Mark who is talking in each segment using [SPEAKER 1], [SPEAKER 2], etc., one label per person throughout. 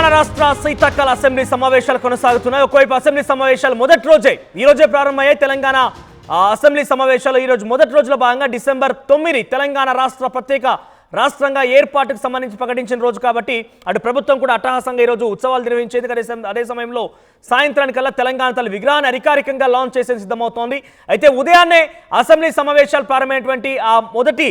[SPEAKER 1] తెలంగాణ రాష్ట్ర శీతాకాల అసెంబ్లీ సమావేశాలు కొనసాగుతున్నాయి. ఒకవైపు అసెంబ్లీ సమావేశాలు మొదటి రోజే ప్రారంభమయ్యాయి. తెలంగాణ అసెంబ్లీ సమావేశాలు ఈ రోజు మొదటి రోజులో భాగంగా డిసెంబర్ 9 తెలంగాణ రాష్ట్ర ప్రత్యేక రాష్ట్రంగా ఏర్పాటుకు సంబంధించి ప్రకటించిన రోజు కాబట్టి అటు ప్రభుత్వం కూడా అట్టహాసంగా ఈ రోజు ఉత్సవాలు నిర్వహించేది. అదే సమయంలో సాయంత్రానికల్లా తెలంగాణ తల్లి విగ్రహాన్ని అధికారికంగా లాంచ్ చేసేందుకు సిద్ధమవుతోంది. అయితే ఉదయాన్నే అసెంబ్లీ సమావేశాలు ప్రారంభమైనటువంటి ఆ మొదటి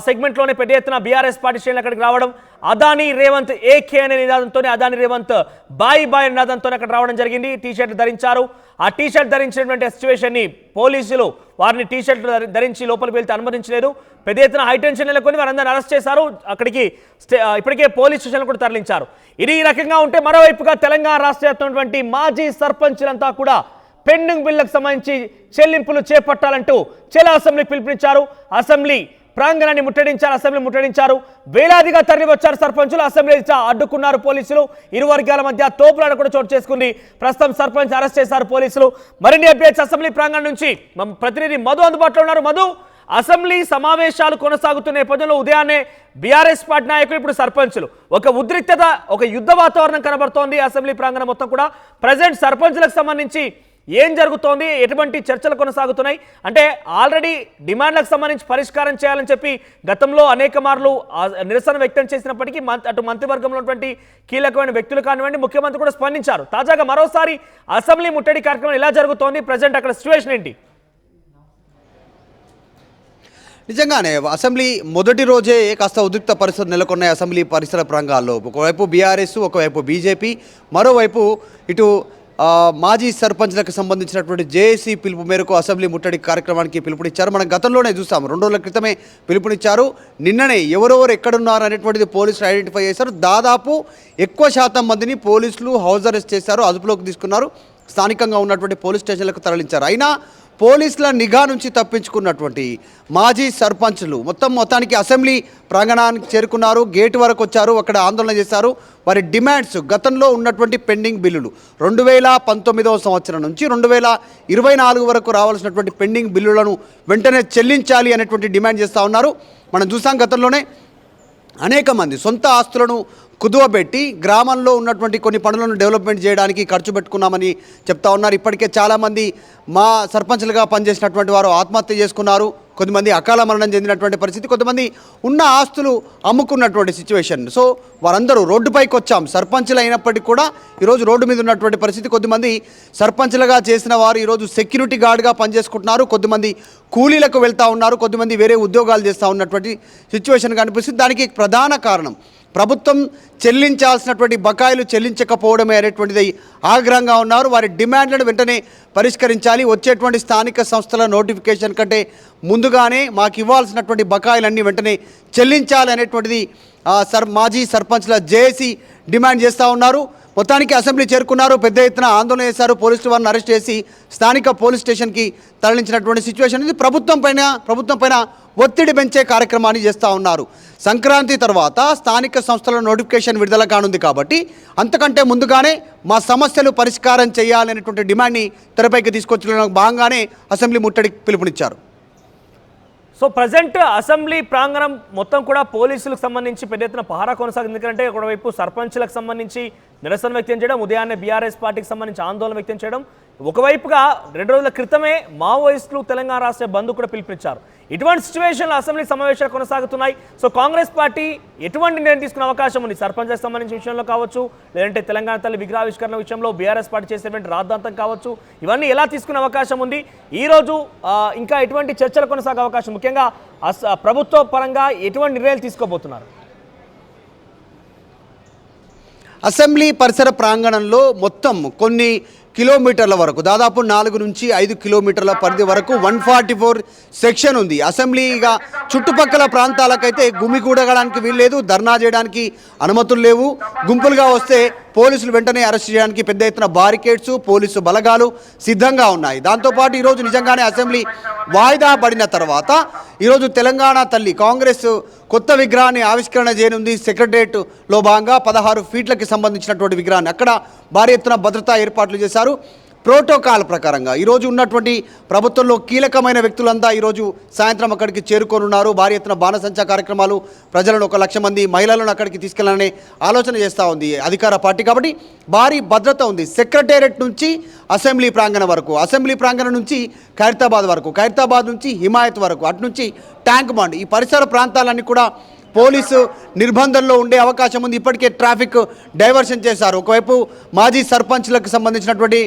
[SPEAKER 1] సెగ్మెంట్లోనే పెద్ద ఎత్తున బీఆర్ఎస్ పార్టీ శ్రేణులు అక్కడికి రావడం, అదానీ రేవంత్ ఏకే అనే నినాదంతోనే అదానీ రేవంత్ బాయ్ బాయ్ నినాదంతోనే అక్కడ రావడం జరిగింది. టీషర్ట్ ధరించారు. ఆ టీషర్ట్ ధరించినటువంటి సిచ్యువేషన్ని పోలీసులు వారిని టీషర్ట్ ధరించి లోపలికి వెళ్తే అనుమతించలేదు. పెద్ద ఎత్తున హైటెన్షన్ నెలకొని వారందరిని అరెస్ట్ చేశారు. అక్కడికి ఇప్పటికే పోలీస్ స్టేషన్లు కూడా తరలించారు. ఇది ఈ రకంగా ఉంటే మరోవైపుగా తెలంగాణ రాష్ట్ర వ్యాప్తంగా మాజీ సర్పంచులంతా కూడా పెండింగ్ బిల్లుకు సంబంధించి చెల్లింపులు చేపట్టాలంటూ చెల అసెంబ్లీకి పిలుపునిచ్చారు. అసెంబ్లీ ప్రాంగణాన్ని ముట్టడించారు. వేలాదిగా తరలి వచ్చారు సర్పంచులు. అసెంబ్లీ అడ్డుకున్నారు పోలీసులు. ఇరు వర్గాల మధ్య తోపులాట కూడా చోటు చేసుకుంది. ప్రస్తుతం సర్పంచ్ అరెస్ట్ చేశారు పోలీసులు. మరిన్ని అప్డేట్స్ అసెంబ్లీ ప్రాంగణం నుంచి ప్రతినిధి మధు అందుబాటులో ఉన్నారు. మధు, అసెంబ్లీ సమావేశాలు కొనసాగుతున్న నేపథ్యంలో ఉదయాన్నే బీఆర్ఎస్ పార్టీ నాయకులు ఇప్పుడు సర్పంచులు ఒక ఉద్రిక్తత, ఒక యుద్ధ వాతావరణం కనబడుతోంది అసెంబ్లీ ప్రాంగణం మొత్తం కూడా. ప్రజెంట్ సర్పంచులకు సంబంధించి ఏం జరుగుతోంది, ఎటువంటి చర్చలు కొనసాగుతున్నాయి అంటే ఆల్రెడీ డిమాండ్లకు సంబంధించి పరిష్కారం చేయాలని చెప్పి గతంలో అనేక మార్లు నిరసన వ్యక్తం చేసినప్పటికీ అటు మంత్రివర్గంలో ఉన్నటువంటి కీలకమైన వ్యక్తులు కానివ్వండి, ముఖ్యమంత్రి కూడా స్పందించారు. తాజాగా మరోసారి అసెంబ్లీ ముట్టడి కార్యక్రమం ఎలా జరుగుతోంది, ప్రజెంట్ అక్కడ సిచ్యువేషన్ ఏంటి?
[SPEAKER 2] నిజంగానే అసెంబ్లీ మొదటి రోజే కాస్త ఉద్రిక్త పరిస్థితులు నెలకొన్నాయి అసెంబ్లీ పరిసర ప్రాంగాల్లో. ఒకవైపు బీఆర్ఎస్, ఒకవైపు బీజేపీ, మరోవైపు ఇటు మాజీ సర్పంచ్లకు సంబంధించినటువంటి జేఏసీ పిలుపు మేరకు అసెంబ్లీ ముట్టడి కార్యక్రమానికి పిలుపునిచ్చారు. మనం గతంలోనే చూసాము, 2 రోజుల క్రితమే పిలుపునిచ్చారు. నిన్ననే ఎవరెవరు ఎక్కడున్నారు అనేటువంటిది పోలీసులు ఐడెంటిఫై చేశారు. దాదాపు ఎక్కువ శాతం మందిని పోలీసులు హౌస్ అరెస్ట్ చేశారు, అదుపులోకి తీసుకున్నారు, స్థానికంగా ఉన్నటువంటి పోలీస్ స్టేషన్లకు తరలించారు. అయినా పోలీసుల నిఘా నుంచి తప్పించుకున్నటువంటి మాజీ సర్పంచ్లు మొత్తానికి అసెంబ్లీ ప్రాంగణానికి చేరుకున్నారు. గేటు వరకు వచ్చారు, అక్కడ ఆందోళన చేశారు. వారి డిమాండ్స్ గతంలో ఉన్నటువంటి పెండింగ్ బిల్లులు 2019వ సంవత్సరం నుంచి 2024 వరకు రావాల్సినటువంటి పెండింగ్ బిల్లులను వెంటనే చెల్లించాలి అనేటువంటి డిమాండ్ చేస్తూ ఉన్నారు. మనం చూసాం గతంలోనే అనేక మంది సొంత ఆస్తులను కుదువబెట్టి గ్రామంలో ఉన్నటువంటి కొన్ని పనులను డెవలప్మెంట్ చేయడానికి ఖర్చు పెట్టుకున్నామని చెప్తా ఉన్నారు. ఇప్పటికే చాలామంది మా సర్పంచ్లుగా పనిచేసినటువంటి వారు ఆత్మహత్య చేసుకున్నారు. కొంతమంది అకాల మరణం చెందినటువంటి పరిస్థితి, కొంతమంది ఉన్న ఆస్తులు అమ్ముకున్నటువంటి సిచ్యువేషన్. సో వారందరూ రోడ్డుపైకి వచ్చాం. సర్పంచ్లు అయినప్పటికీ కూడా ఈరోజు రోడ్డు మీద ఉన్నటువంటి పరిస్థితి. కొద్దిమంది సర్పంచ్లుగా చేసిన వారు ఈరోజు సెక్యూరిటీ గార్డ్గా పనిచేసుకుంటున్నారు, కొద్దిమంది కూలీలకు వెళ్తూ ఉన్నారు, కొద్దిమంది వేరే ఉద్యోగాలు చేస్తూ ఉన్నటువంటి సిచ్యువేషన్ కనిపిస్తుంది. దానికి ప్రధాన కారణం ప్రభుత్వం చెల్లించాల్సినటువంటి బకాయిలు చెల్లించకపోవడమే అనేటువంటిది ఆగ్రహంగా ఉన్నారు. వారి డిమాండ్లను వెంటనే పరిష్కరించాలి, వచ్చేటువంటి స్థానిక సంస్థల నోటిఫికేషన్ కంటే ముందుగానే మాకు ఇవ్వాల్సినటువంటి బకాయిలన్నీ వెంటనే చెల్లించాలి అనేటువంటిది మాజీ సర్పంచ్ల జేఏసీ డిమాండ్ చేస్తూ ఉన్నారు. మొత్తానికి అసెంబ్లీ చేరుకున్నారు, పెద్ద ఎత్తున ఆందోళన చేశారు. పోలీసులు వారిని అరెస్ట్ చేసి స్థానిక పోలీస్ స్టేషన్కి తరలించినటువంటి సిచ్యువేషన్ ఇది. ప్రభుత్వం పైన ఒత్తిడి పెంచే కార్యక్రమాన్ని చేస్తూ ఉన్నారు. సంక్రాంతి తర్వాత స్థానిక సంస్థల నోటిఫికేషన్ విడుదల కానుంది కాబట్టి అంతకంటే ముందుగానే మా సమస్యలు పరిష్కారం చేయాలనేటువంటి డిమాండ్ని తెరపైకి తీసుకొచ్చిన భాగంగానే అసెంబ్లీ ముట్టడికి పిలుపునిచ్చారు.
[SPEAKER 1] సో ప్రజెంట్ అసెంబ్లీ ప్రాంగణం మొత్తం కూడా పోలీసులకు సంబంధించి పెద్ద ఎత్తున పహారా కొనసాగింది. ఎందుకంటే ఒకవైపు సర్పంచ్లకు సంబంధించి నిరసన వ్యక్తం చేయడం, ఉదయాన్నే బీఆర్ఎస్ పార్టీకి సంబంధించి ఆందోళన వ్యక్తం చేయడం, ఒకవైపుగా 2 రోజుల క్రితమే మావోయిస్టులు తెలంగాణ రాష్ట్ర బంద్ కూడా పిలుపునిచ్చారు. ఇటువంటి సిచ్యువేషన్లో అసెంబ్లీ సమావేశాలు కొనసాగుతున్నాయి. సో కాంగ్రెస్ పార్టీ ఎటువంటి నిర్ణయం తీసుకునే అవకాశం ఉంది? సర్పంచ్లకు సంబంధించిన విషయంలో కావచ్చు, లేదంటే తెలంగాణ తల్లి విగ్రహావిష్కరణ విషయంలో బీఆర్ఎస్ పార్టీ చేసేటువంటి రాద్ధాంతం కావచ్చు, ఇవన్నీ ఎలా తీసుకునే అవకాశం ఉంది? ఈరోజు ఇంకా ఎటువంటి చర్చలు కొనసాగే అవకాశం, ముఖ్యంగా ప్రభుత్వ పరంగా ఎటువంటి నిర్ణయాలు తీసుకోబోతున్నారు?
[SPEAKER 2] అసెంబ్లీ పరిసర ప్రాంగణంలో మొత్తం కొన్ని కిలోమీటర్ల వరకు, దాదాపు 4 నుంచి 5 కిలోమీటర్ల పరిధి వరకు 144 సెక్షన్ ఉంది. అసెంబ్లీగా చుట్టుపక్కల ప్రాంతాలకైతే గుమిగూడడానికి వీల్లేదు, ధర్నా చేయడానికి అనుమతులు లేవు. గుంపులుగా వస్తే పోలీసులు వెంటనే అరెస్ట్ చేయడానికి పెద్ద ఎత్తున బారికేడ్స్, పోలీసు బలగాలు సిద్ధంగా ఉన్నాయి. దాంతోపాటు ఈరోజు నిజంగానే అసెంబ్లీ వాయిదా పడిన తర్వాత ఈరోజు తెలంగాణ తల్లి కాంగ్రెస్ కొత్త విగ్రహాన్ని ఆవిష్కరణ చేయనుంది. సెక్రటరియట్లో భాగంగా 16 ఫీట్లకి సంబంధించినటువంటి విగ్రహాన్ని అక్కడ భారీ ఎత్తున భద్రతా ఏర్పాట్లు చేశారు. ప్రోటోకాల్ ప్రకారంగా ఈరోజు ఉన్నటువంటి ప్రభుత్వంలో కీలకమైన వ్యక్తులంతా ఈరోజు సాయంత్రం అక్కడికి చేరుకోనున్నారు. భారీ ఎత్తున బాణసంచా కార్యక్రమాలు, ప్రజలను 1,00,000 మంది మహిళలను అక్కడికి తీసుకెళ్లాలనే ఆలోచన చేస్తూ ఉంది అధికార పార్టీ. కాబట్టి భారీ భద్రత ఉంది. సెక్రటేరియట్ నుంచి అసెంబ్లీ ప్రాంగణం వరకు, అసెంబ్లీ ప్రాంగణం నుంచి ఖైరతాబాద్ వరకు, ఖైరతాబాద్ నుంచి హిమాయత్ వరకు, అటు నుంచి ట్యాంక్ బండ్, ఈ పరిసర ప్రాంతాలన్నీ కూడా పోలీసు నిర్బంధంలో ఉండే అవకాశం ఉంది. ఇప్పటికే ట్రాఫిక్ డైవర్షన్ చేశారు. ఒకవైపు మాజీ సర్పంచ్లకు సంబంధించినటువంటి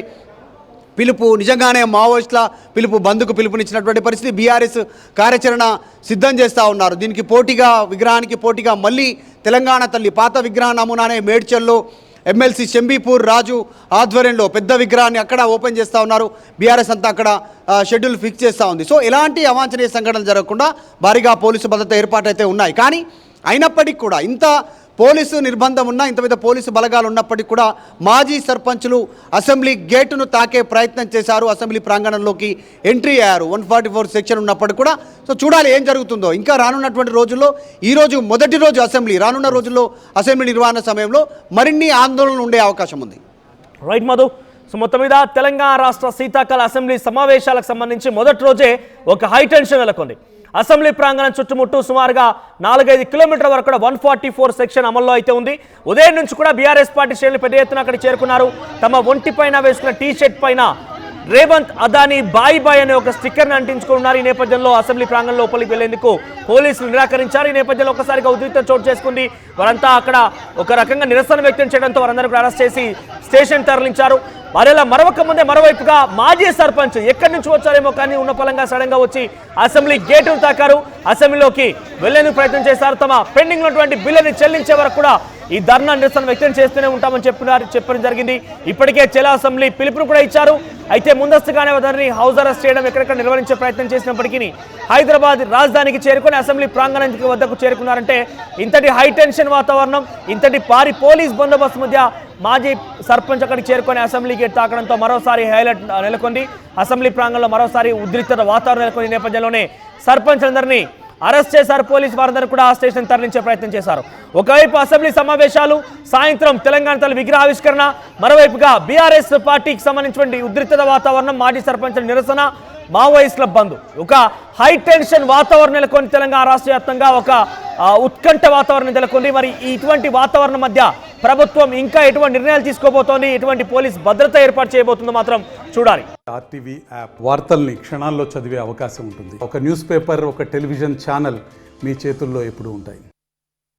[SPEAKER 2] పిలుపు, నిజంగానే మావోయిస్టుల పిలుపు, బంద్కు పిలుపునిచ్చినటువంటి పరిస్థితి. బీఆర్ఎస్ కార్యాచరణ సిద్ధం చేస్తూ ఉన్నారు. దీనికి పోటీగా, విగ్రహానికి పోటీగా మళ్ళీ తెలంగాణ తల్లి పాత విగ్రహ నమూనానే మేడ్చల్లో ఎమ్మెల్సీ షంబీపూర్ రాజు ఆధ్వర్యంలో పెద్ద విగ్రహాన్ని అక్కడ ఓపెన్ చేస్తూ ఉన్నారు. బీఆర్ఎస్ అంతా అక్కడ షెడ్యూల్ ఫిక్స్ చేస్తూ ఉంది. సో ఎలాంటి అవాంఛనీయ సంఘటనలు జరగకుండా భారీగా పోలీసు భద్రత ఏర్పాటైతే ఉన్నాయి. కానీ అయినప్పటికీ కూడా ఇంత పోలీసు నిర్బంధం ఉన్నా, ఇంత పెద్ద పోలీసు బలగాలు ఉన్నప్పటికీ కూడా మాజీ సర్పంచులు అసెంబ్లీ గేటును తాకే ప్రయత్నం చేశారు. అసెంబ్లీ ప్రాంగణంలోకి ఎంట్రీ అయ్యారు. 144 సెక్షన్ ఉన్నప్పటికీ కూడా. సో చూడాలి ఏం జరుగుతుందో. ఇంకా రానున్నటువంటి రోజుల్లో, ఈరోజు మొదటి రోజు అసెంబ్లీ, రానున్న రోజుల్లో అసెంబ్లీ నిర్వహణ సమయంలో మరిన్ని ఆందోళనలు ఉండే అవకాశం ఉంది.
[SPEAKER 1] రైట్ మధు. సో మొత్తం మీద తెలంగాణ రాష్ట్ర శీతాకాల అసెంబ్లీ సమావేశాలకు సంబంధించి మొదటి రోజే ఒక హై టెన్షన్ నెలకొంది. అసెంబ్లీ ప్రాంగణం చుట్టుముట్టు సుమారుగా 4-5 కిలోమీటర్ల వరకు కూడా 144 సెక్షన్ అమల్లో అయితే ఉంది. ఉదయం నుంచి కూడా బీఆర్ఎస్ పార్టీ శ్రేణులు పెద్ద ఎత్తున అక్కడికి చేరుకున్నారు. తమ ఒంటి పైన వేసుకున్న టీ షర్ట్ పైన రేవంత్ అదానీ బాయ్ బాయ్ అనే ఒక స్టిక్కర్ని అంటించుకున్నారు. ఈ నేపథ్యంలో అసెంబ్లీ ప్రాంగణం లోపలికి వెళ్లేందుకు పోలీసులు నిరాకరించారు. ఈ నేపథ్యంలో ఒకసారిగా ఉద్రిక్తత చోటు చేసుకుంది. వారంతా అక్కడ ఒక రకంగా నిరసన వ్యక్తం చేయడంతో వారందరూ కూడా అరెస్ట్ చేసి స్టేషన్ తరలించారు. మరలా మరొక ముందే మరోవైపుగా మాజీ సర్పంచ్ ఎక్కడి నుంచి వచ్చారేమో కానీ ఉన్న పలంగా సడన్ గా వచ్చి అసెంబ్లీ గేటును తాకారు. అసెంబ్లీలోకి వెళ్లేందుకు ప్రయత్నం చేశారు. తమ పెండింగ్ ఉన్నటువంటి బిల్లుని చెల్లించే వరకు కూడా ఈ ధర్నా నిరసన వ్యక్తం చేస్తూనే ఉంటామని చెప్పడం జరిగింది. ఇప్పటికే చెలా అసెంబ్లీ పిలుపును కూడా ఇచ్చారు. అయితే ముందస్తుగానే వారిని హౌస్ అరెస్ట్ చేయడం, ఎక్కడెక్కడ నిర్వహించే ప్రయత్నం చేసినప్పటికీ హైదరాబాద్ రాజధానికి చేరుకొని అసెంబ్లీ ప్రాంగణం వద్దకు చేరుకున్నారంటే ఇంతటి హై టెన్షన్ వాతావరణం, ఇంతటి భారీ పోలీస్ బందోబస్తు మధ్య మాజీ సర్పంచ్ అక్కడికి చేరుకొని అసెంబ్లీ గేట్ తాకడంతో మరోసారి హైలైట్ నెలకొంది. అసెంబ్లీ ప్రాంగణంలో మరోసారి ఉద్రిక్తత వాతావరణం నెలకొని నేపథ్యంలోనే సర్పంచ్ అందరినీ అరెస్ట్ చేశారు. పోలీసు వారందరూ కూడా ఆ స్టేషన్ తరలించే ప్రయత్నం చేశారు. ఒకవైపు అసెంబ్లీ సమావేశాలు, సాయంత్రం తెలంగాణ తల్లి విగ్రహావిష్కరణ, మరోవైపుగా బీఆర్ఎస్ పార్టీకి సంబంధించినటువంటి ఉద్రిక్తత వాతావరణం, మాజీ సర్పంచుల నిరసన, మావోయిస్టుల బంద్, ఒక హై టెన్షన్ వాతావరణం నెలకొని తెలంగాణ రాష్ట్ర వ్యాప్తంగా ఒక ఉత్కంఠ వాతావరణం నెలకొంది. మరి ఇటువంటి వాతావరణం మధ్య ప్రభుత్వం ఇంకా ఎటువంటి నిర్ణయాలు తీసుకోబోతోంది, ఎటువంటి పోలీస్ భద్రత ఏర్పాటు చేయబోతుందో మాత్రం చూడాలి.
[SPEAKER 3] ఆర్టీవీ యాప్ వార్తల్ని క్షణాల్లో చదివే అవకాశం ఉంటుంది. ఒక న్యూస్ పేపర్, ఒక టెలివిజన్ ఛానల్ మీ చేతుల్లో ఎప్పుడూ ఉంటాయి.